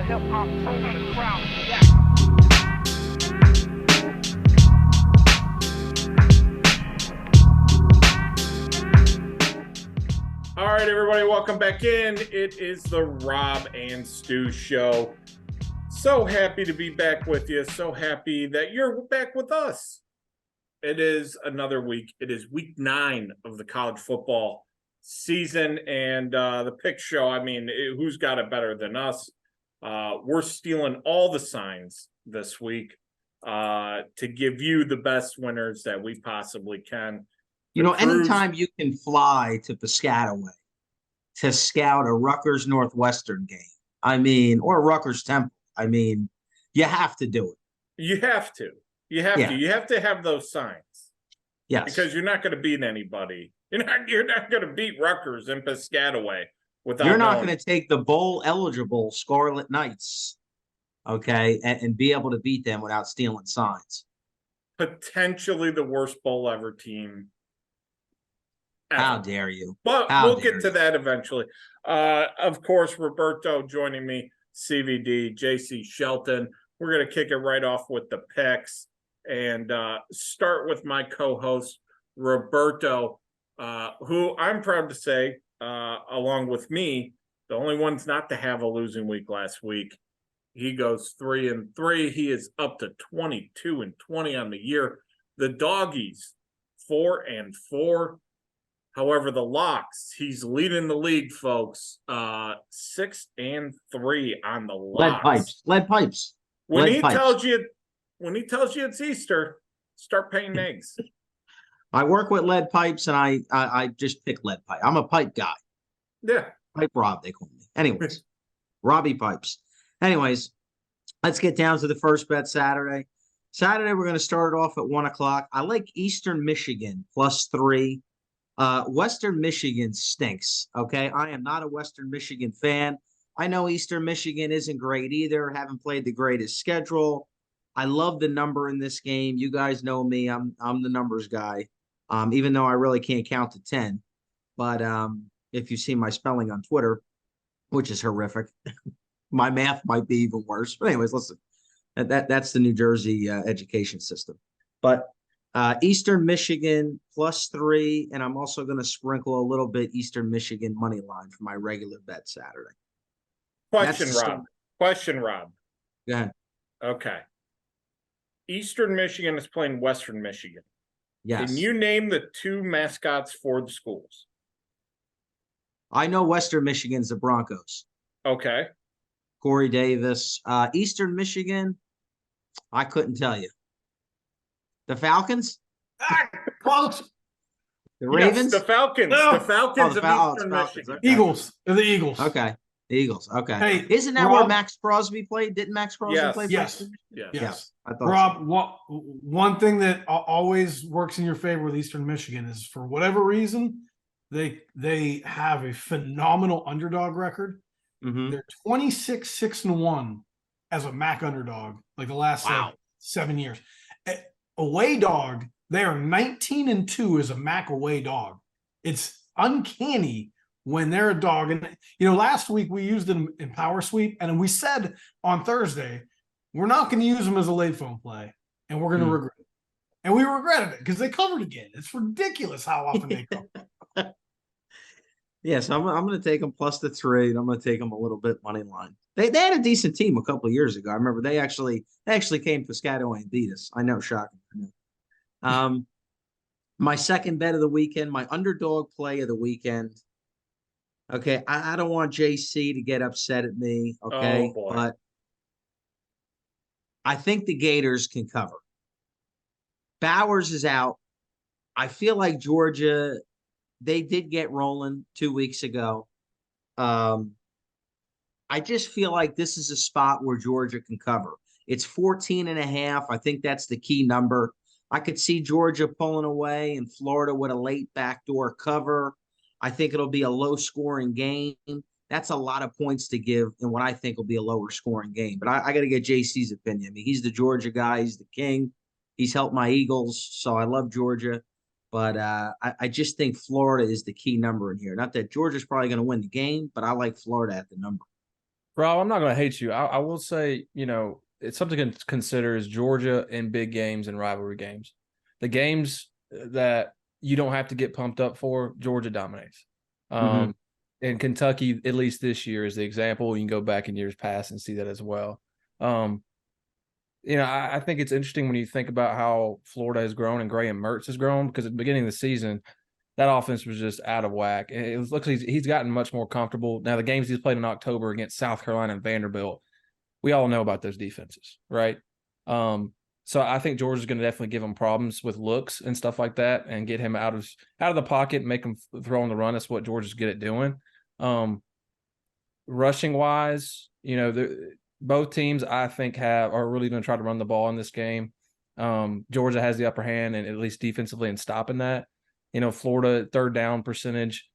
hip-hop soul in the crowd. Yeah. All right, everybody, welcome back in. It is the Rob and Stu Show. So happy to be back with you. So happy that you're back with us. It is another week. It is week 9 of the college football season. And the pick show, I mean, who's got it better than us? We're stealing all the signs this week to give you the best winners that we possibly can. You know, anytime you can fly to Piscataway to scout a Rutgers Northwestern game, I mean, or Rutgers Temple, I mean, you have to do it. You have to. You have to. You have to have those signs. Yes. Because you're not going to beat anybody. You're not going to beat Rutgers in Piscataway without. You're not going to take the bowl eligible Scarlet Knights, okay, and be able to beat them without stealing signs. Potentially the worst bowl ever team. How dare you? But we'll get to that eventually. Of course, Roberto joining me, CVD, JC Shelton. We're going to kick it right off with the picks and start with my co-host, Roberto, who I'm proud to say, along with me, the only one's not to have a losing week last week. He goes 3-3. He is up to 22-20 on the year. The doggies, 4-4. However, the locks, he's leading the league, folks. 6-3 on the locks. Lead pipes. When he tells you it's Easter, start painting eggs. I work with lead pipes, and I just pick lead pipe. I'm a pipe guy. Yeah. Pipe Rob, they call me. Anyways, Robbie Pipes. Anyways, let's get down to the first bet Saturday. Saturday, we're going to start it off at 1 o'clock. I like Eastern Michigan +3. Western Michigan stinks, okay? I am not a Western Michigan fan. I know Eastern Michigan isn't great either, haven't played the greatest schedule. I love the number in this game. You guys know me. I'm the numbers guy, even though I really can't count to 10. But if you see my spelling on Twitter, which is horrific, my math might be even worse. But anyways, listen, that's the New Jersey education system. But Eastern Michigan +3, and I'm also going to sprinkle a little bit Eastern Michigan money line for my regular bet Saturday. Question, Rob. Go ahead. Okay. Eastern Michigan is playing Western Michigan. Yes. Can you name the 2 mascots for the schools? I know Western Michigan's the Broncos. Okay. Corey Davis. Eastern Michigan, I couldn't tell you. The Falcons? Close. The Ravens? Yes, the Falcons. No. The Falcons of Eastern Michigan. Okay. Eagles. They're the Eagles. Okay. The Eagles. Okay. Hey, isn't that where Max Crosby played? Didn't Max Crosby play? Yes. Yes. Yes. I thought Rob, one thing that always works in your favor with Eastern Michigan is, for whatever reason, they have a phenomenal underdog record. Mm-hmm. They're 26-6-1 as a MAC underdog, like the last 7 years. Away dog, they are 19-2 as a MAC away dog. It's uncanny when they're a dog. And, you know, last week we used them in power sweep, and we said on Thursday, we're not going to use them as a late phone play, and we're going to regret it. And we regretted it because they covered again. It's ridiculous how often they cover. Yes, I'm going to take them +3, and I'm going to take them a little bit money line. They had a decent team a couple of years ago. I remember they actually came to Piscataway and beat us. I know, shocking. I know. My second bet of the weekend, my underdog play of the weekend. Okay, I don't want JC to get upset at me. Okay, but I think the Gators can cover. Bowers is out. I feel like Georgia, they did get rolling 2 weeks ago. I just feel like this is a spot where Georgia can cover. It's 14.5. I think that's the key number. I could see Georgia pulling away and Florida with a late backdoor cover. I think it'll be a low-scoring game. That's a lot of points to give in what I think will be a lower-scoring game. But I got to get JC's opinion. I mean, he's the Georgia guy. He's the king. He's helped my Eagles, so I love Georgia. But I just think Florida is the key number in here. Not that Georgia's probably going to win the game, but I like Florida at the number. Rob, I'm not going to hate you. I will say, it's something to consider is Georgia in big games and rivalry games. The games that you don't have to get pumped up for, Georgia dominates. And Kentucky, at least this year, is the example. You can go back in years past and see that as well. I think it's interesting when you think about how Florida has grown and Graham Mertz has grown, because at the beginning of the season, that offense was just out of whack. And it looks like he's gotten much more comfortable. Now, the games he's played in October against South Carolina and Vanderbilt, we all know about those defenses, right? So I think Georgia's going to definitely give him problems with looks and stuff like that, and get him out of the pocket and make him throw on the run. That's what Georgia's good at doing. Rushing wise, both teams I think are really going to try to run the ball in this game. Georgia has the upper hand, and at least defensively, in stopping that. Florida third down percentage,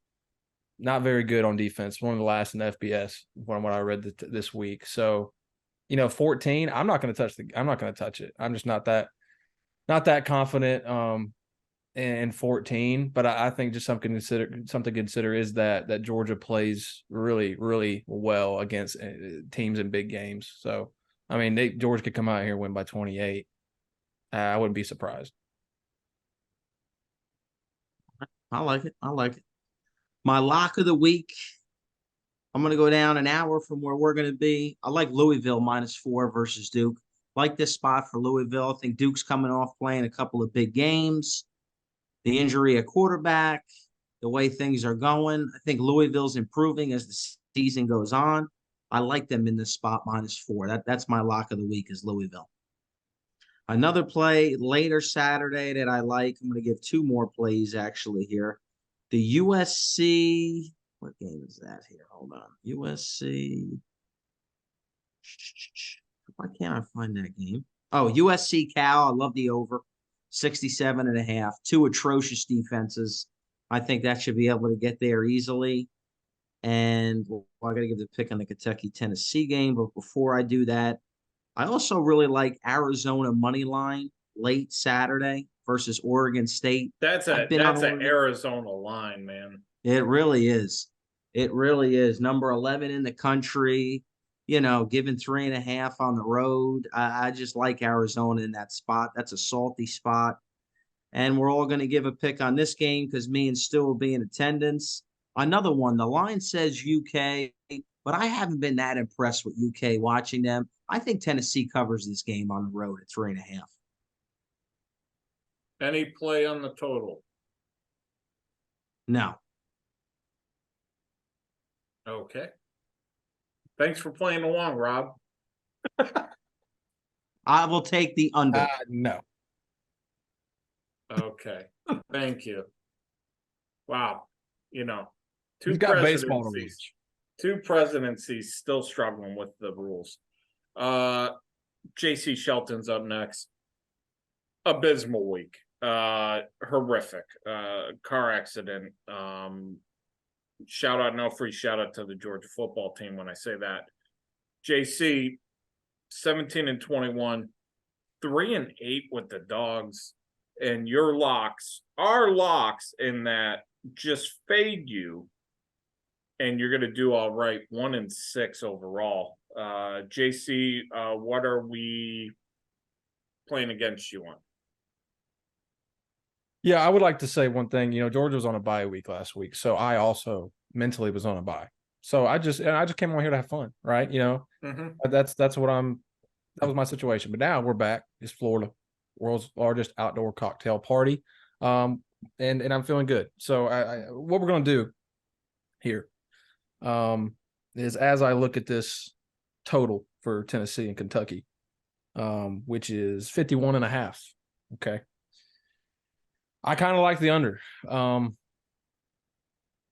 not very good on defense. One of the last in the FBS from what I read this week. So, 14. I'm not going to touch it. I'm just not that confident in 14. But I think just something to consider is that Georgia plays really, really well against teams in big games. So, Georgia could come out here and win by 28. I wouldn't be surprised. I like it. My lock of the week, I'm going to go down an hour from where we're going to be. I like Louisville -4 versus Duke. Like this spot for Louisville. I think Duke's coming off playing a couple of big games. The injury at quarterback, the way things are going. I think Louisville's improving as the season goes on. I like them in this spot -4. That's my lock of the week is Louisville. Another play later Saturday that I like, I'm going to give two more plays actually here. The USC, what game is that here? Hold on. USC. Why can't I find that game? Oh, USC Cal. I love the over. 67.5. Two atrocious defenses. I think that should be able to get there easily. And I got to give the pick on the Kentucky-Tennessee game. But before I do that, I also really like Arizona money line late Saturday versus Oregon State. That's an Arizona line, man. It really is. It really is. Number 11 in the country, giving 3.5 on the road. I just like Arizona in that spot. That's a salty spot. And we're all going to give a pick on this game because me and Stu will be in attendance. Another one, the line says UK, but I haven't been that impressed with UK watching them. I think Tennessee covers this game on the road at 3.5. Any play on the total? No. Okay. Thanks for playing along, Rob. I will take the under. No. Okay. Thank you. Wow. He's got baseball to reach. Two presidencies still struggling with the rules. JC Shelton's up next. Abysmal week. Horrific. Car accident. No free shout out to the Georgia football team when I say that. JC, 17-21, 3-8 with the dogs, and your locks are locks in that just fade you, and you're going to do all right. 1-6 overall. JC, what are we playing against you on? Yeah, I would like to say one thing. Georgia was on a bye week last week, so I also mentally was on a bye. So I just came on here to have fun, right? That was my situation. But now we're back. It's Florida, world's largest outdoor cocktail party, and I'm feeling good. So what we're going to do here is, as I look at this total for Tennessee and Kentucky, which is 51.5. Okay. I kind of like the under.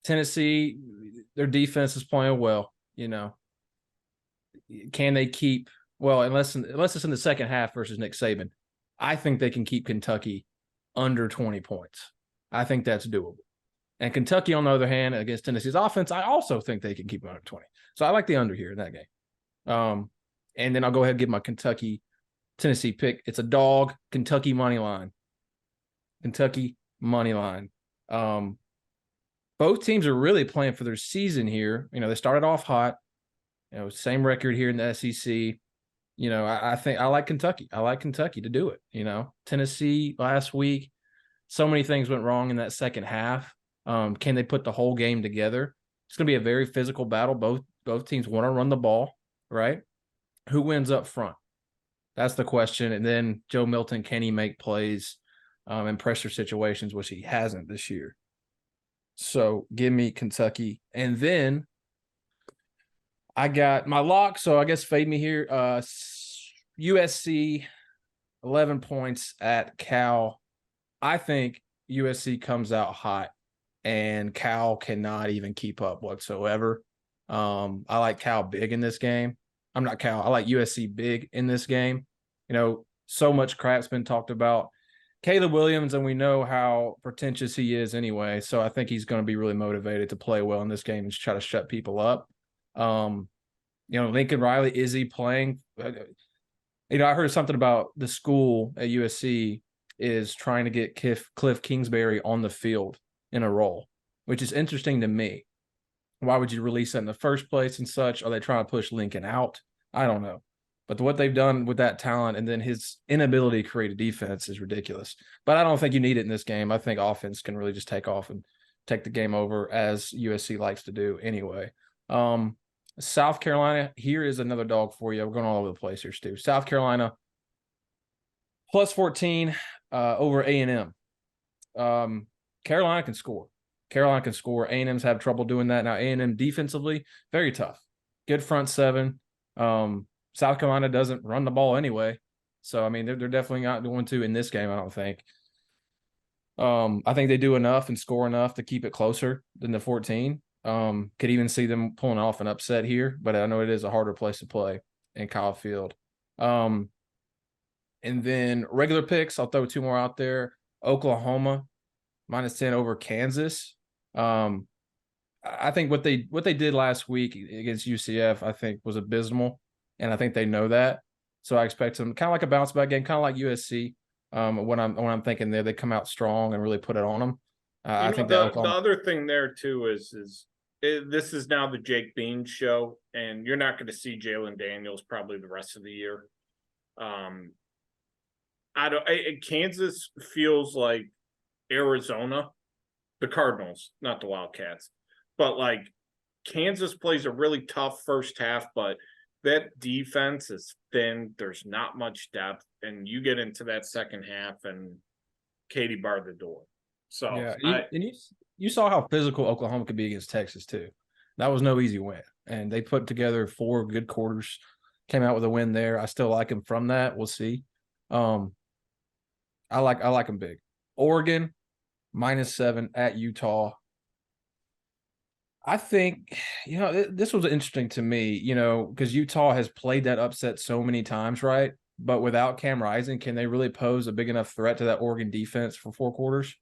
Tennessee, their defense is playing well. Can they keep? Well, unless it's in the second half versus Nick Saban, I think they can keep Kentucky under 20 points. I think that's doable. And Kentucky, on the other hand, against Tennessee's offense, I also think they can keep it under 20. So I like the under here in that game. And then I'll go ahead and give my Kentucky-Tennessee pick. It's a dog, Kentucky money line. Kentucky money line. Both teams are really playing for their season here. They started off hot. Same record here in the SEC. I think I like Kentucky. I like Kentucky to do it. Tennessee last week, so many things went wrong in that second half. Can they put the whole game together? It's going to be a very physical battle. Both teams want to run the ball, right? Who wins up front? That's the question. And then Joe Milton, can he make plays in pressure situations, which he hasn't this year? So give me Kentucky. And then I got my lock, so I guess fade me here. USC, 11 points at Cal. I think USC comes out hot, and Cal cannot even keep up whatsoever. I like Cal big in this game. I'm not Cal. I like USC big in this game. So much crap's been talked about Caleb Williams, and we know how pretentious he is anyway. So I think he's going to be really motivated to play well in this game and try to shut people up. Lincoln Riley, is he playing? I heard something about the school at USC is trying to get Cliff Kingsbury on the field in a role, which is interesting to me. Why would you release that in the first place and such? Are they trying to push Lincoln out? I don't know. But what they've done with that talent and then his inability to create a defense is ridiculous. But I don't think you need it in this game. I think offense can really just take off and take the game over, as USC likes to do anyway. South Carolina, here is another dog for you. We're going all over the place here, Stu. South Carolina, plus 14 over A&M. Carolina can score. A&M's have trouble doing that. Now, A&M defensively, very tough. Good front seven. South Carolina doesn't run the ball anyway. So, they're definitely not going to in this game, I don't think. I think they do enough and score enough to keep it closer than the 14. Could even see them pulling off an upset here, but I know it is a harder place to play in Kyle Field. And then regular picks, I'll throw two more out there. Oklahoma, minus 10 over Kansas. I think what they did last week against UCF, I think, was abysmal, and I think they know that. So I expect them kind of like a bounce back game, kind of like USC. When I'm thinking they come out strong and really put it on them. I think the other thing there too is this is now the Jake Beans show, and you're not going to see Jalen Daniels probably the rest of the year. Kansas feels like Arizona, the Cardinals, not the Wildcats, but like Kansas plays a really tough first half, but that defense is thin. There's not much depth, and you get into that second half, and Katie barred the door. So yeah, you saw how physical Oklahoma could be against Texas too. That was no easy win, and they put together 4 good quarters, came out with a win there. I still like them from that. We'll see. I like them big. Oregon minus 7 at Utah. I think this was interesting to me, because Utah has played that upset so many times, right? But without Cam Rising, can they really pose a big enough threat to that Oregon defense for 4 quarters?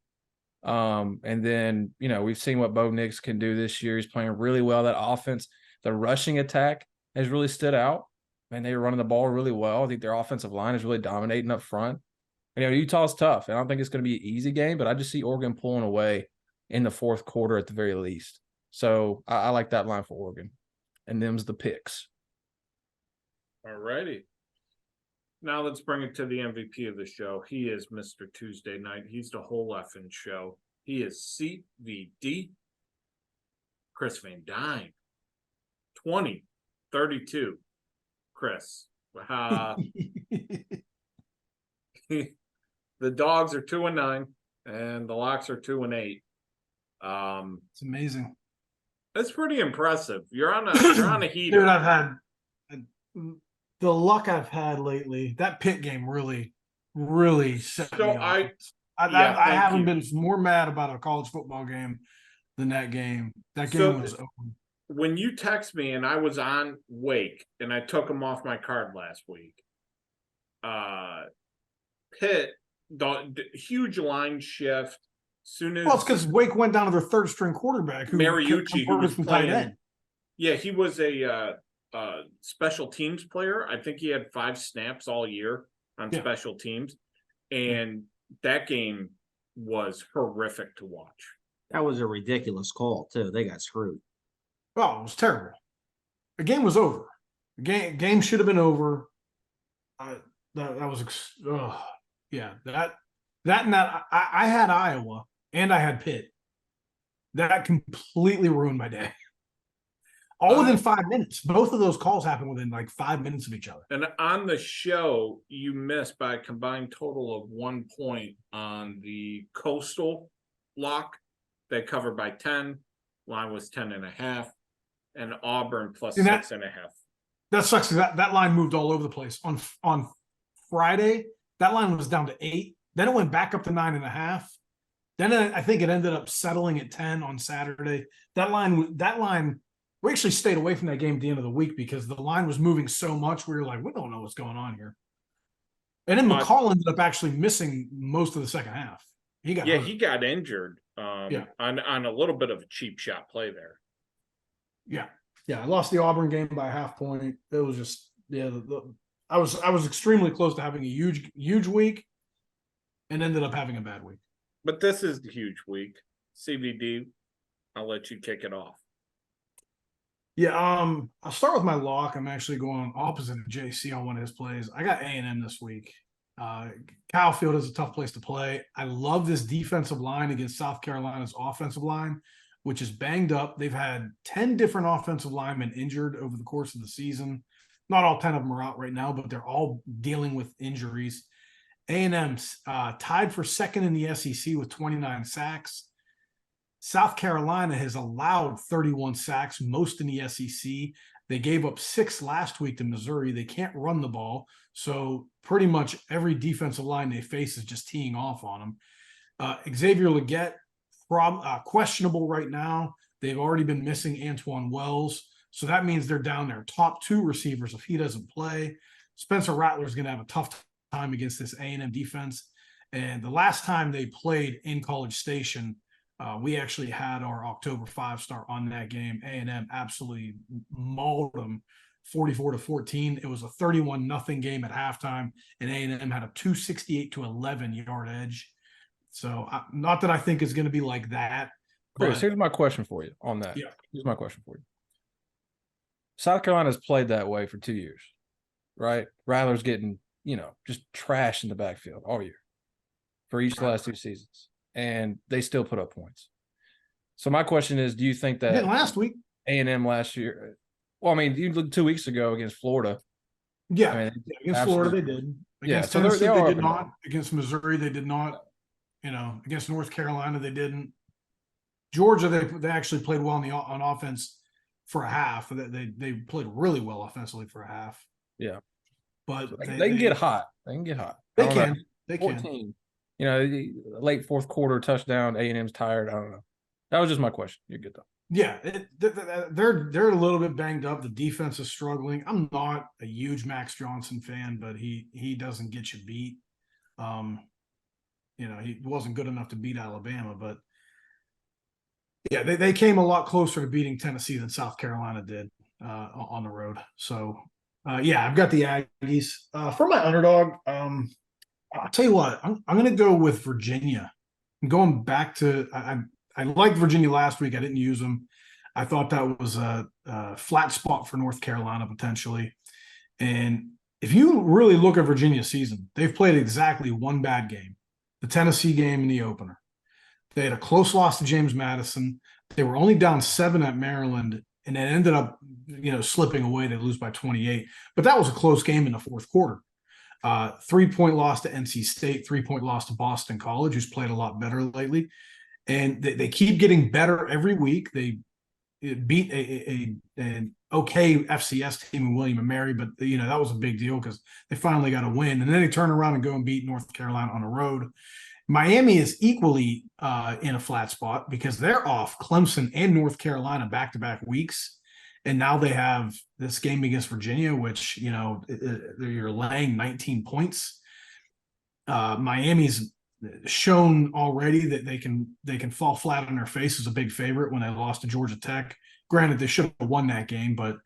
And then, we've seen what Bo Nix can do this year. He's playing really well. That offense, the rushing attack has really stood out. And they're running the ball really well. I think their offensive line is really dominating up front. And, Utah's tough. I don't think it's going to be an easy game, but I just see Oregon pulling away in the 4th quarter at the very least. So I like that line for Oregon. And them's the picks. All righty. Now let's bring it to the MVP of the show. He is Mr. Tuesday Night. He's the whole effing show. He is CVD. Chris Van Dine. 20-32. Chris. The dogs are 2-9, and the locks are 2-8. It's amazing. That's pretty impressive. You're on a heater. Dude, I've had the luck I've had lately. That Pitt game really set me off. I haven't been more mad about a college football game than that game. That game was open. When you text me and I was on Wake and I took him off my card last week, Pitt, the huge line shift. Soon as it's because Wake went down to their 3rd string quarterback, Mariucci, who was playing. Tight end. Yeah, he was a special teams player. I think he had 5 snaps all year on special teams, and that game was horrific to watch. That was a ridiculous call too. They got screwed. Oh, it was terrible. the game was over. The game should have been over. That was I had Iowa and I had Pitt. That completely ruined my day. All within 5 minutes. Both of those calls happened within like 5 minutes of each other. And on the show, you missed by a combined total of 1 point on the Coastal lock. They covered by 10. Line was 10.5. And Auburn plus 6.5. That sucks. That line moved all over the place. On Friday, that line was down to 8. Then it went back up to 9.5. Then I think it ended up settling at 10 on Saturday. That line, we actually stayed away from that game at the end of the week because the line was moving so much. We were like, we don't know what's going on here. And then McCall ended up actually missing most of the second half. He got injured on a little bit of a cheap shot play there. Yeah. I lost the Auburn game by a half point. It was just I was extremely close to having a huge week, and ended up having a bad week. But this is the huge week. CVD, I'll let you kick it off. Yeah, I'll start with my lock. I'm actually going opposite of JC on one of his plays. I got A&M this week. Kyle Field is a tough place to play. I love this defensive line against South Carolina's offensive line, which is banged up. They've had 10 different offensive linemen injured over the course of the season. Not all 10 of them are out right now, but they're all dealing with injuries. A&M's tied for second in the SEC with 29 sacks. South Carolina has allowed 31 sacks, most in the SEC. They gave up 6 last week to Missouri. They can't run the ball, so pretty much every defensive line they face is just teeing off on them. Xavier Legette, questionable right now. They've already been missing Antoine Wells, so that means they're down their top 2 receivers if he doesn't play. Spencer Rattler's going to have a tough time against this A&M defense. And the last time they played in College Station, we actually had our October 5 start on that game. A&M absolutely mauled them 44-14. It was a 31-0 game at halftime, and A&M had a 268-11 yard edge. So not that I think it's going to be like that. Chris, here's my question for you on that. Yeah. Here's my question for you. South Carolina's played that way for 2 years, right? Rattler's getting, just trash in the backfield all year for each of the last 2 seasons. And they still put up points. So my question is, do you think that last week A&M last year? Well, I mean, you look 2 weeks ago against Florida. Yeah, I mean, against Florida they did. Against Tennessee they did not. Against Missouri they did not. Against North Carolina they didn't. Georgia they actually played well on offense for a half. They played really well offensively for a half. Yeah, but they can get hot. They can get hot. They can. They 14. Late fourth quarter touchdown. A&M's tired. I don't know. That was just my question. You're good though. Yeah, they're a little bit banged up. The defense is struggling. I'm not a huge Max Johnson fan, but he doesn't get you beat. He wasn't good enough to beat Alabama, but yeah, they came a lot closer to beating Tennessee than South Carolina did on the road. So I've got the Aggies for my underdog. I'll tell you what, I'm going to go with Virginia. I'm going back to I liked Virginia last week. I didn't use them. I thought that was a flat spot for North Carolina potentially. And if you really look at Virginia's season, they've played exactly one bad game, the Tennessee game in the opener. They had a close loss to James Madison. They were only down 7 at Maryland, and it ended up, slipping away. They lose by 28. But that was a close game in the fourth quarter. 3-point loss to NC State, 3-point loss to Boston College, who's played a lot better lately. And they keep getting better every week. They beat an okay FCS team in William & Mary, but that was a big deal because they finally got a win. And then they turn around and go and beat North Carolina on the road. Miami is equally in a flat spot because they're off Clemson and North Carolina back-to-back weeks. And now they have this game against Virginia, which, you're laying 19 points. Miami's shown already that they can fall flat on their face as a big favorite when they lost to Georgia Tech. Granted, they should have won that game, but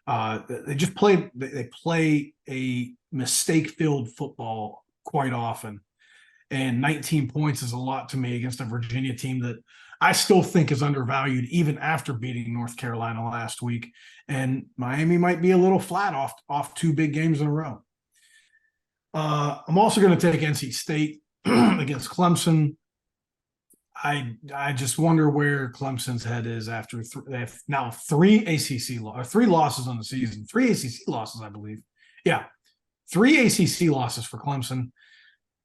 they play a mistake-filled football quite often. And 19 points is a lot to me against a Virginia team that I still think is undervalued even after beating North Carolina last week. And Miami might be a little flat off 2 big games in a row. I'm also going to take NC State against Clemson. I just wonder where Clemson's head is after they have now 3 losses on the season, 3 ACC losses, I believe. Yeah, 3 ACC losses for Clemson.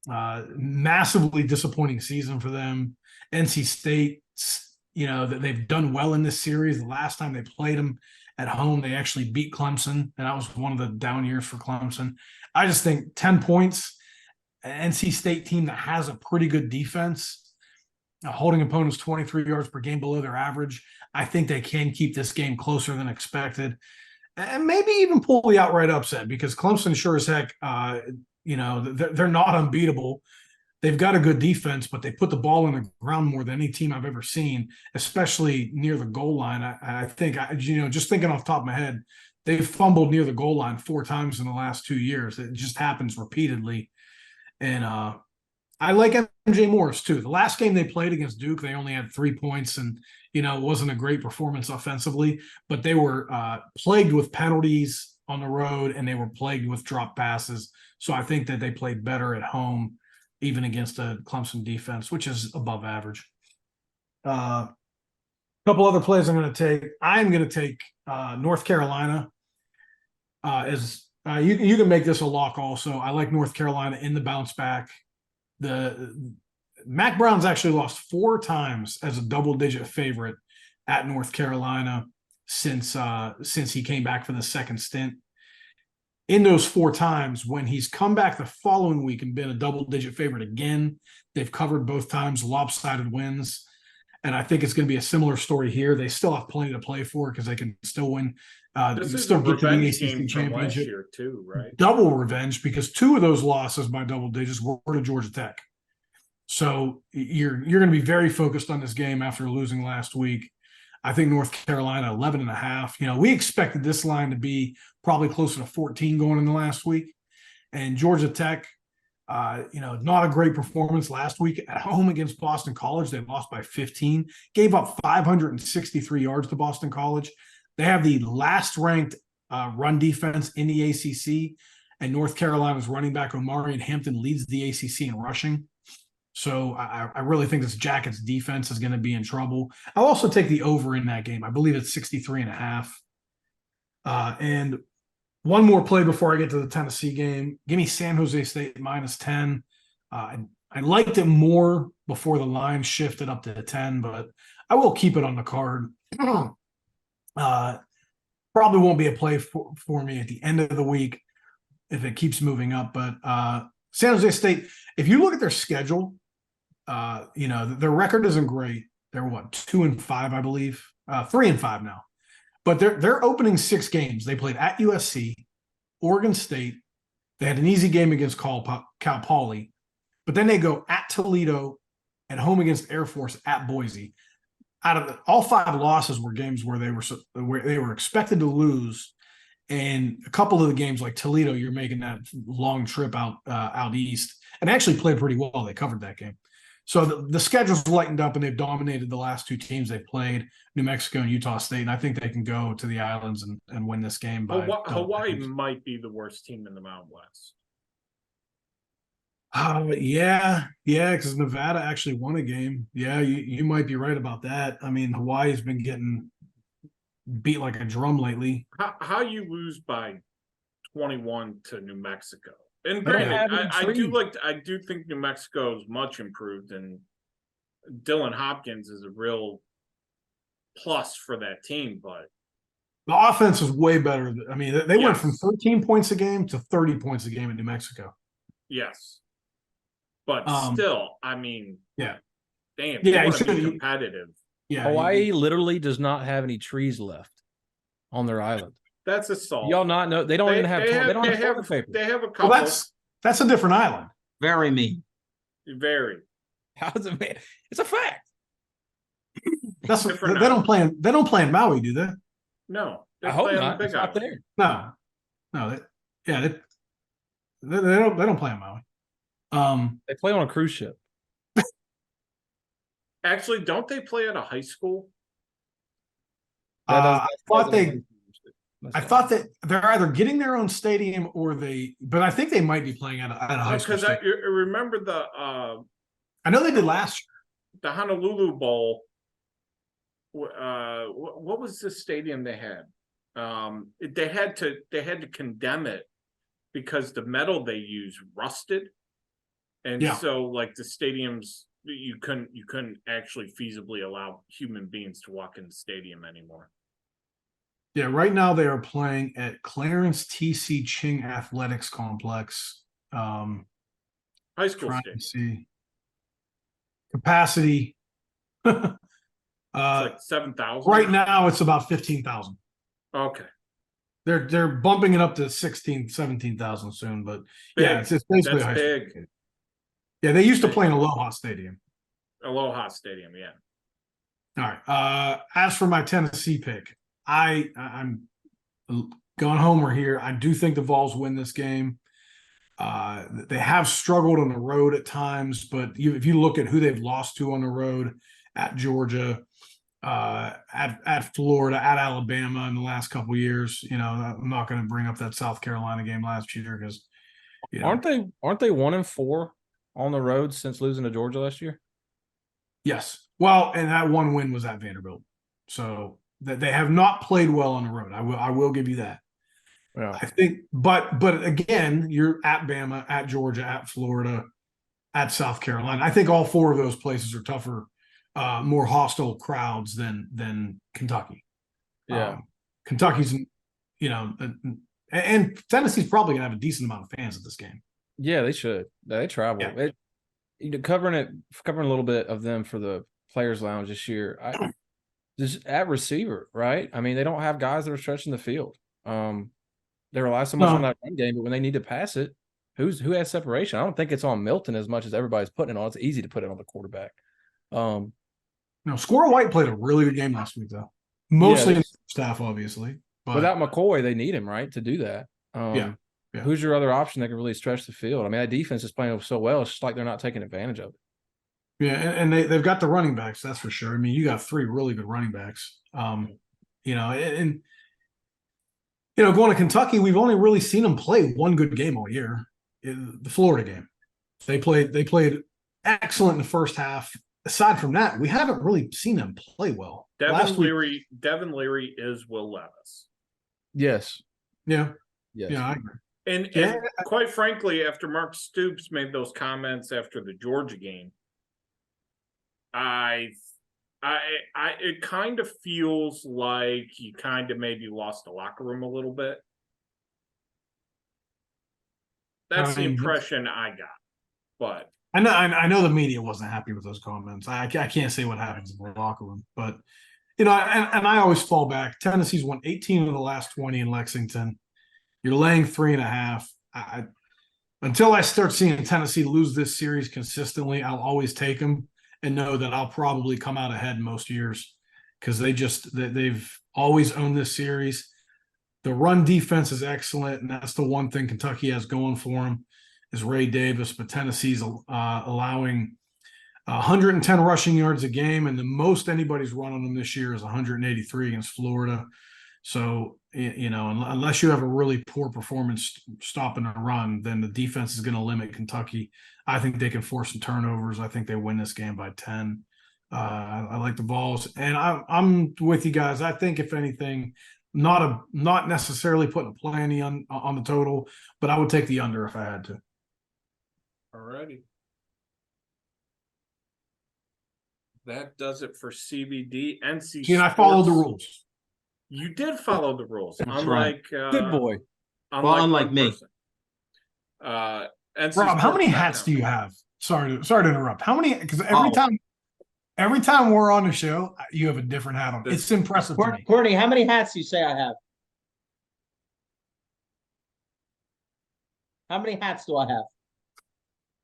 Massively disappointing season for them. NC State, that they've done well in this series. The last time they played them at home, they actually beat Clemson, and that was one of the down years for Clemson. I just think 10 points, an NC State team that has a pretty good defense, holding opponents 23 yards per game below their average. I think they can keep this game closer than expected, and maybe even pull the outright upset, because Clemson sure as heck, they're not unbeatable. They've got a good defense, but they put the ball in the ground more than any team I've ever seen, especially near the goal line. I think, just thinking off the top of my head, they've fumbled near the goal line 4 times in the last 2 years. It just happens repeatedly. And I like MJ Morris too. The last game they played against Duke, they only had 3 points, and it wasn't a great performance offensively, but they were plagued with penalties on the road, and they were plagued with drop passes. So I think that they played better at home, even against a Clemson defense, which is above average. A couple other plays I'm going to take. I'm going to take North Carolina. You can make this a lock also. I like North Carolina in the bounce back. The Mac Brown's actually lost 4 times as a double-digit favorite at North Carolina since he came back for the second stint. In those 4 times, when he's come back the following week and been a double-digit favorite again, they've covered both times, lopsided wins. And I think it's going to be a similar story here. They still have plenty to play for because they can still win. This is still a get to the revenge ACC game from last championship. year too, right? Double revenge, because 2 of those losses by double digits were to Georgia Tech. So you're going to be very focused on this game after losing last week. I think North Carolina 11.5. We expected this line to be probably closer to 14 going in the last week, and Georgia Tech, not a great performance last week at home against Boston College. They lost by 15, gave up 563 yards to Boston College. They have the last ranked run defense in the ACC, and North Carolina's running back Omarion Hampton leads the ACC in rushing. So I really think this Jackets defense is going to be in trouble. I'll also take the over in that game. I believe it's 63.5. And one more play before I get to the Tennessee game. Give me San Jose State -10. I liked it more before the line shifted up to 10, but I will keep it on the card. Probably won't be a play for me at the end of the week if it keeps moving up. But San Jose State, if you look at their schedule, their record isn't great. They're 2-5, I believe, 3-5 now. But they're opening 6 games. They played at USC, Oregon State. They had an easy game against Cal Poly, but then they go at Toledo and home against Air Force at Boise. Out of all 5 losses were games where they were expected to lose, and a couple of the games like Toledo, you're making that long trip out east, and actually played pretty well. They covered that game. So the schedule's lightened up, and they've dominated the last 2 teams they played, New Mexico and Utah State, and I think they can go to the islands and win this game. Hawaii might be the worst team in the Mountain West. Yeah, because Nevada actually won a game. Yeah, you might be right about that. I mean, Hawaii's been getting beat like a drum lately. How you lose by 21 to New Mexico? And granted, I do think New Mexico is much improved, and Dylan Hopkins is a real plus for that team. But the offense is way better. I mean, they went from 13 points a game to 30 points a game in New Mexico. Yes, but still, I mean, damn, it's competitive. Yeah, Hawaii literally does not have any trees left on their island. That's assault. Y'all not know they don't even have toilet paper. They have a couple. Well, that's a different island. Very mean. Very. How's it mean? It's a fact. That's they don't play in Maui, do they? No, I hope not. It's not there. No. They don't play in Maui. They play on a cruise ship. Actually, don't they play at a high school? I thought that they're either getting their own stadium but I think they might be playing at a high school. Because I remember I know they did last year. The Honolulu Bowl. What was the stadium they had? They had to condemn it because the metal they used rusted, and so like the stadiums, you couldn't actually feasibly allow human beings to walk in the stadium anymore. Yeah, right now they are playing at Clarence T.C. Ching Athletics Complex. High school Trying stadium. to see capacity. It's like 7,000. Right now, it's about 15,000. Okay. They're bumping it up to 17,000 soon, but yeah, it's basically a high school stadium. Yeah, they used to play in Aloha Stadium. Aloha Stadium, yeah. All right. As for my Tennessee pick, I'm going homer here. I do think the Vols win this game. They have struggled on the road at times, but if you look at who they've lost to on the road, at Georgia, at Florida, at Alabama in the last couple of years, I'm not going to bring up that South Carolina game last year because aren't they 1-4 on the road since losing to Georgia last year? Yes. Well, and that one win was at Vanderbilt, so that they have not played well on the road. I will give you that. Yeah. I think, but again, you're at Bama, at Georgia, at Florida, at South Carolina. I think all four of those places are tougher, more hostile crowds than Kentucky. Yeah, Kentucky's, and Tennessee's probably gonna have a decent amount of fans at this game. Yeah, they should. They travel. Yeah. Covering a little bit of them for the Players Lounge this year. Just at receiver, right? I mean, they don't have guys that are stretching the field. They rely so much on that run game, but when they need to pass it, who has separation? I don't think it's on Milton as much as everybody's putting it on. It's easy to put it on the quarterback. No, Squirrel White played a really good game last week, though. Mostly in the staff, obviously. But without McCoy, they need him, right, to do that. Yeah. Who's your other option that can really stretch the field? I mean, that defense is playing so well. It's just like they're not taking advantage of it. Yeah, and they've got the running backs, that's for sure. I mean, you got three really good running backs. Going to Kentucky, we've only really seen them play one good game all year, the Florida game. They played excellent in the first half. Aside from that, we haven't really seen them play well. Devin Leary is Will Levis. Yes. Yeah. Yes. Yeah, I agree. And quite frankly, after Mark Stoops made those comments after the Georgia game, it kind of feels like you kind of maybe lost the locker room a little bit. That's the impression I got. But I know the media wasn't happy with those comments. I can't say what happens in the locker room, but and I always fall back. Tennessee's won 18 of the last 20 in Lexington. You're laying 3.5. Until I start seeing Tennessee lose this series consistently, I'll always take them and know that I'll probably come out ahead most years because they've always owned this series. The run defense is excellent, and that's the one thing Kentucky has going for them is Ray Davis, but Tennessee's allowing 110 rushing yards a game, and the most anybody's run on them this year is 183 against Florida. So, unless you have a really poor performance stopping a run, then the defense is going to limit Kentucky. I think they can force some turnovers. I think they win this game by 10. I like the Vols, and I'm with you guys. I think if anything, not necessarily putting a play on the total, but I would take the under if I had to. Alrighty. That does it for CBD. NC. See, and I followed the rules. You did follow the rules. That's unlike Good boy. Unlike me. Rob, how many hats do you have? Sorry to interrupt. How many? Because every time we're on the show, you have a different hat on. It's impressive to me. Courtney, how many hats do you say I have? How many hats do I have?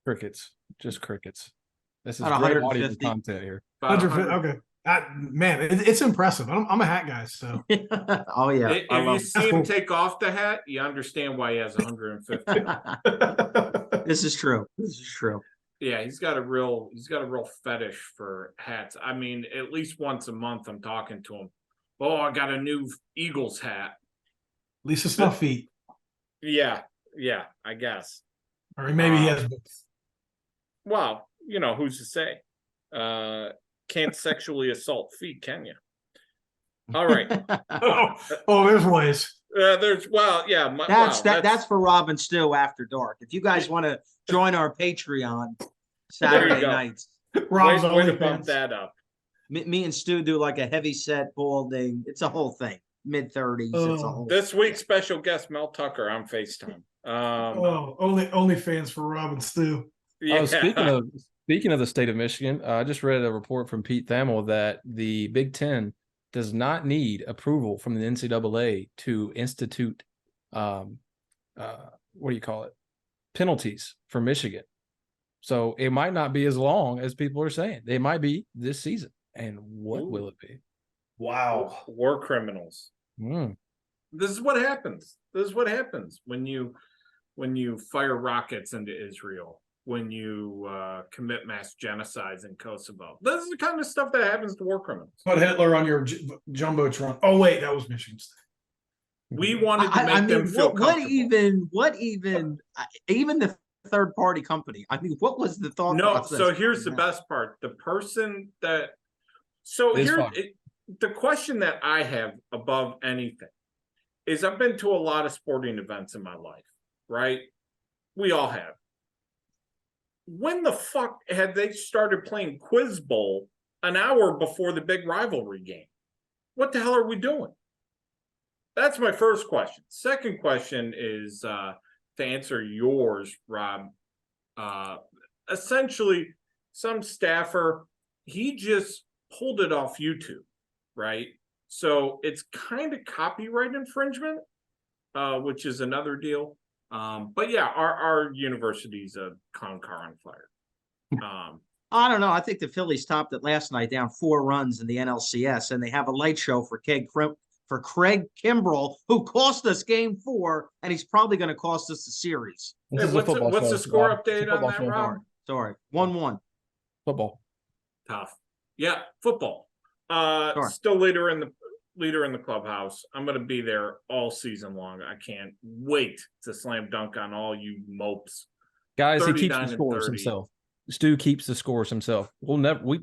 Crickets. Just crickets. This is About great 150. audio content here. 150. Okay. Man, it's impressive. I'm a hat guy, so. Oh yeah. If you see him take off the hat, you understand why he has 150. This is true. Yeah, he's got a real fetish for hats. I mean, at least once a month I'm talking to him. Oh, I got a new Eagles hat. At least it's not feet. Yeah, I guess. Or maybe he has both. Well, who's to say? Can't sexually assault feet, can you? All right. There's ways. That's for Rob and Stu after dark. If you guys want to join our Patreon Saturday nights, Rob's way to OnlyFans. bump that up. Me and Stu do like a heavy set balding. It's a whole thing. Mid-30s. It's a whole This week's special guest Mel Tucker on FaceTime. Only fans for Rob and Stu. Yeah. Speaking of the state of Michigan, I just read a report from Pete Thamel that the Big Ten does not need approval from the NCAA to institute penalties for Michigan. So it might not be as long as people are saying. They might be this season. And what will it be? Wow. War criminals. This is what happens. This is what happens when you fire rockets into Israel, when you commit mass genocides in Kosovo. This is the kind of stuff that happens to war criminals. Put Hitler on your jumbotron. Oh wait, that was Michigan State. We wanted to make them feel comfortable. What even the third party company? I mean, what was the thought process? So here's the best part. The person that the question that I have above anything is I've been to a lot of sporting events in my life, right? We all have. When the fuck had they started playing Quiz Bowl an hour before the big rivalry game? What the hell are we doing? That's my first question. Second question is to answer yours, Rob. Essentially, some staffer, he just pulled it off YouTube, right? So it's kind of copyright infringement, which is another deal. But yeah, our university's a clown car on fire. I don't know. I think the Phillies topped it last night, down 4 runs in the NLCS, and they have a light show for Craig Kimbrell, who cost us Game 4, and he's probably going to cost us the series. Hey, what's the score update on that, Rob? Sorry, 1-1. Football. Tough. Yeah, football. Still leader in the clubhouse. I'm going to be there all season long. I can't wait to slam dunk on all you mopes. Guys, he keeps the scores himself. Stu keeps the scores himself. We'll never we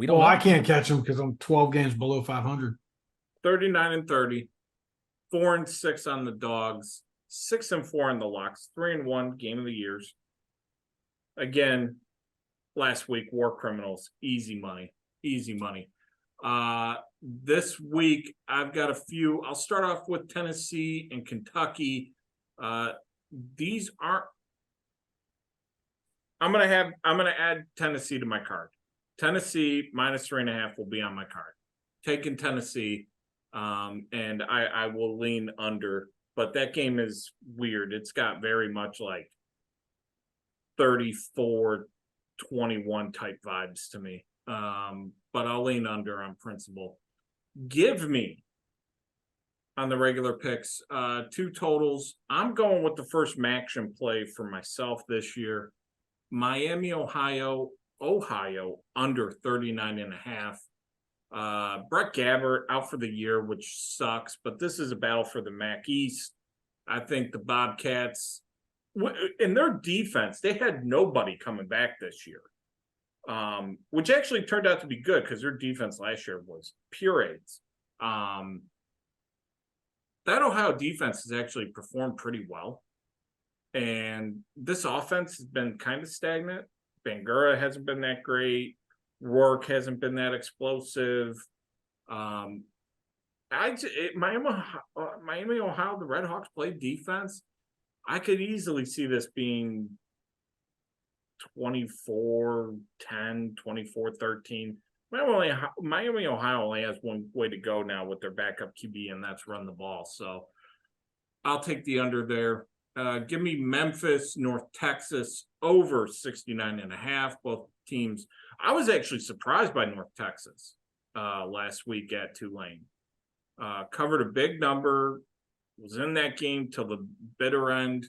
don't. Well, I can't catch him because I'm 12 games below 500. 39-30, 4-6 on the dogs, 6-4 on the locks, 3-1 game of the years. Again, last week, war criminals, easy money. This week, I've got a few. I'll start off with Tennessee and Kentucky. These aren't. I'm gonna add Tennessee to my card. Tennessee -3.5 will be on my card. Taking Tennessee, and I will lean under. But that game is weird. It's got very much like 34-21 type vibes to me. But I'll lean under on principle. Give me on the regular picks 2 totals. I'm going with the first action play for myself this year. Miami, Ohio under 39.5. Brett Gabbert out for the year, which sucks, but this is a battle for the MAC East. I think the Bobcats, in their defense, they had nobody coming back this year. Which actually turned out to be good because their defense last year was pureades. That Ohio defense has actually performed pretty well. And this offense has been kind of stagnant. Bangura hasn't been that great. Rourke hasn't been that explosive. Miami, Ohio, the Redhawks play defense. I could easily see this being 24-10, 24-13. Miami, Ohio only has one way to go now with their backup QB, and that's run the ball. So I'll take the under there. Give me Memphis, North Texas over 69.5. Both teams. I was actually surprised by North Texas last week at Tulane. Covered a big number, was in that game till the bitter end.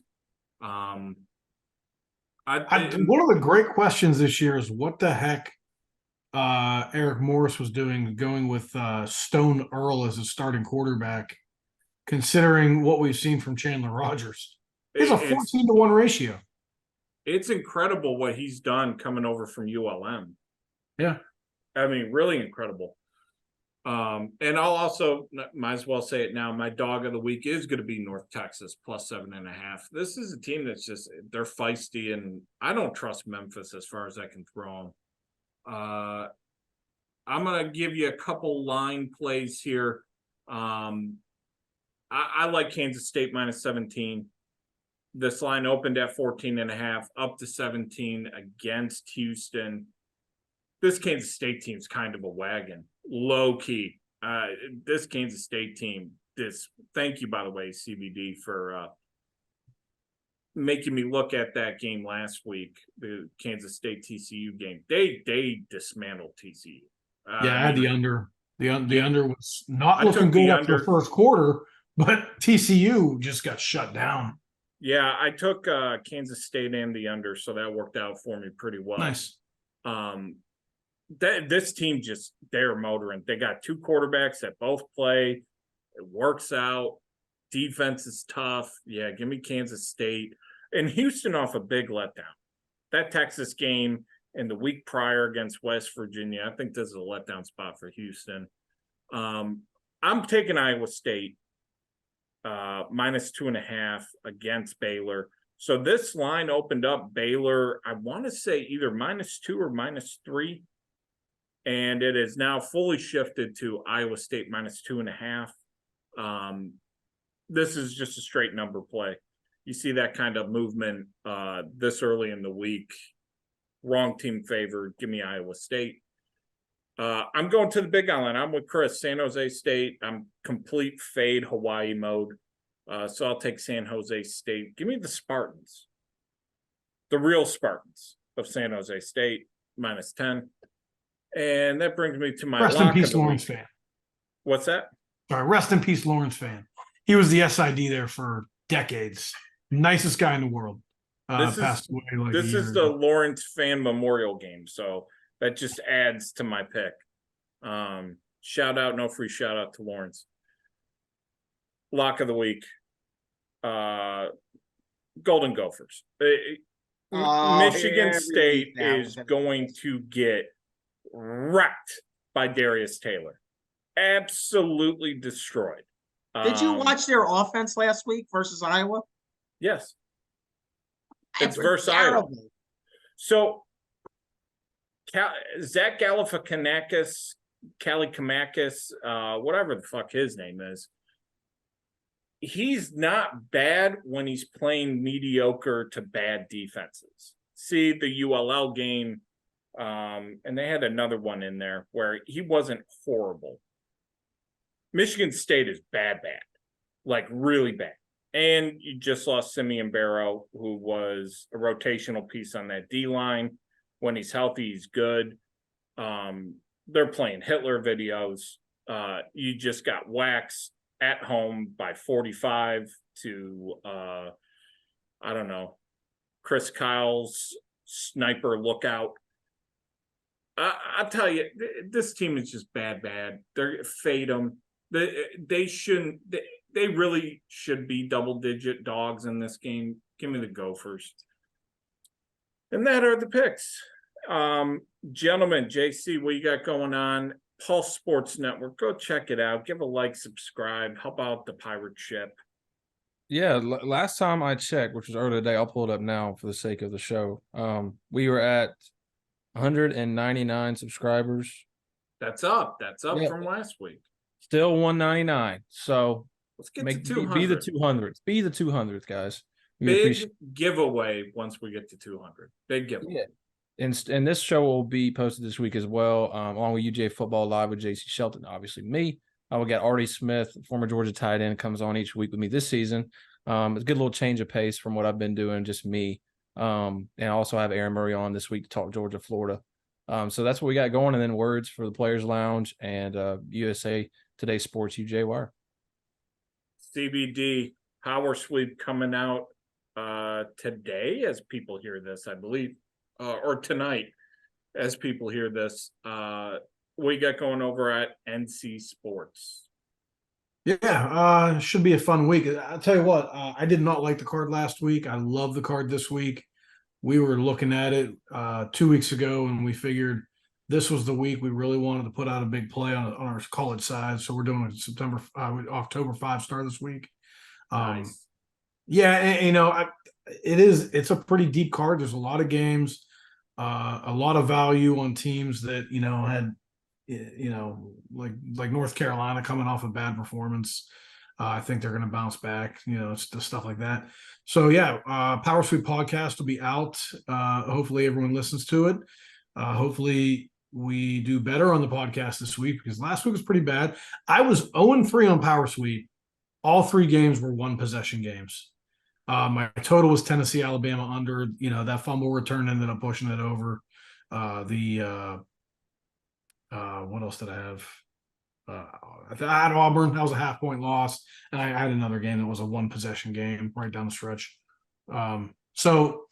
One of the great questions this year is what the heck Eric Morris was doing going with Stone Earl as his starting quarterback, considering what we've seen from Chandler Rogers. It's a 14-1 ratio. It's incredible what he's done coming over from ULM. Yeah. I mean, really incredible. And I'll also might as well say it now. My dog of the week is going to be North Texas plus 7.5. This is a team that's just, they're feisty, and I don't trust Memphis as far as I can throw them. I'm going to give you a couple line plays here. I like Kansas State minus 17. This line opened at 14.5, up to 17 against Houston. This Kansas State team's kind of a wagon, low key. This Kansas State team, thank you, by the way, CBD, for making me look at that game last week, the Kansas State TCU game. They dismantled TCU. I had the under. The under was not looking good after the first quarter, but TCU just got shut down. Yeah, I took Kansas State and the under, so that worked out for me pretty well. Nice. This team they're motoring. They got two quarterbacks that both play. It works out. Defense is tough. Yeah, give me Kansas State. And Houston off a big letdown. That Texas game and the week prior against West Virginia, I think this is a letdown spot for Houston. I'm taking Iowa State minus 2.5 against Baylor. So this line opened up Baylor, I want to say either -2 or -3. And it is now fully shifted to Iowa State minus 2.5. This is just a straight number play. You see that kind of movement this early in the week. Wrong team favored. Give me Iowa State. I'm going to the Big Island. I'm with Chris. San Jose State. I'm complete fade Hawaii mode. So I'll take San Jose State. Give me the Spartans. The real Spartans of San Jose State, minus 10. And that brings me to my rest in peace, Lawrence fan. What's that? Sorry, rest in peace, Lawrence fan. He was the SID there for decades. Nicest guy in the world. Passed away like this is the Lawrence fan memorial game, so that just adds to my pick. Shout out, no free shout out to Lawrence. Lock of the week. Golden Gophers. Michigan State is going to get wrecked by Darius Taylor. Absolutely destroyed. Did you watch their offense last week versus Iowa? Yes. It's versus Iowa. So Zach Galifianakis, whatever the fuck his name is, he's not bad when he's playing mediocre to bad defenses. See the ULL game, and they had another one in there where he wasn't horrible. Michigan State is bad, like really bad. And you just lost Simeon Barrow, who was a rotational piece on that D-line. When he's healthy, he's good. They're playing Hitler videos. You just got waxed at home by 45 to, I don't know, Chris Kyle's sniper lookout. I'll tell you, this team is just bad. They're fade them. They shouldn't. They really should be double-digit dogs in this game. Give me the Gophers. And that are the picks. Gentlemen, JC, what you got going on? Pulse Sports Network. Go check it out. Give a like, subscribe. Help out the pirate ship. Yeah, last time I checked, which was earlier today, I'll pull it up now for the sake of the show. We were at 199 subscribers. That's up. That's up from last week. Still 199. So let's get to 200. Be the 200th. Be the 200th, guys. Big giveaway once we get to 200. Big giveaway. Yeah. And this show will be posted this week as well, along with UGA Football Live with JC Shelton, obviously me. We got Artie Smith, former Georgia tight end, comes on each week with me this season. It's a good little change of pace from what I've been doing, just me. And I also have Aaron Murray on this week to talk Georgia, Florida. So that's what we got going. And then words for the Players Lounge and USA Today Sports UJ Wire. CBD Power Sweep coming out today as people hear this, I believe, or tonight as people hear this. We got going over at NC Sports. Yeah, should be a fun week. I'll tell you what, I did not like the card last week. I love the card this week. We were looking at it 2 weeks ago, and we figured this was the week we really wanted to put out a big play on our college side. So we're doing a October 5 start this week. Nice. Yeah, and, it's a pretty deep card. There's a lot of games, a lot of value on teams that had like North Carolina coming off a bad performance. I think they're going to bounce back. It's the stuff like that. So yeah, Power Sweep podcast will be out. Hopefully everyone listens to it. Hopefully we do better on the podcast this week, because last week was pretty bad. I was 0-3 on Power Sweep. All 3 games were 1 possession games. My total was Tennessee, Alabama under. That fumble return ended up pushing it over. What else did I have? I had Auburn. That was a 0.5-point loss, and I had another game that was a 1 possession game right down the stretch. So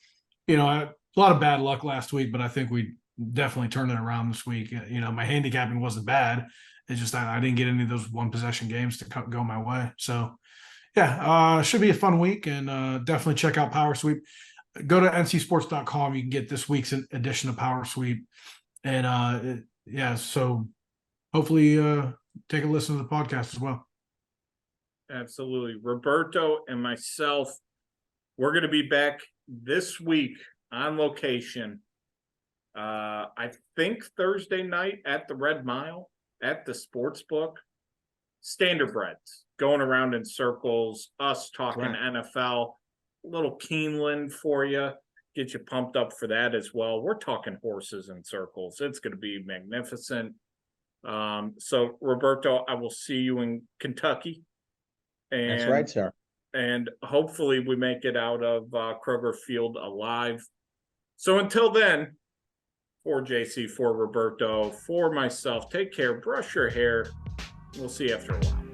a lot of bad luck last week, but I think we definitely turned it around this week. My handicapping wasn't bad. It's just I didn't get any of those 1 possession games to go my way. So yeah, should be a fun week, and definitely check out Power Sweep. Go to ncsports.com. You can get this week's edition of Power Sweep, and yeah, so hopefully take a listen to the podcast as well. Absolutely. Roberto and myself, we're going to be back this week on location. I think Thursday night at the Red Mile at the Sportsbook. Standardbreds going around in circles, us talking NFL, a little Keeneland for you. Get you pumped up for that as well. We're talking horses in circles. It's going to be magnificent. So Roberto, I will see you in Kentucky. And, That's right, sir. And hopefully we make it out of Kroger Field alive. So until then, for JC, for Roberto, for myself, take care, brush your hair. We'll see you after a while.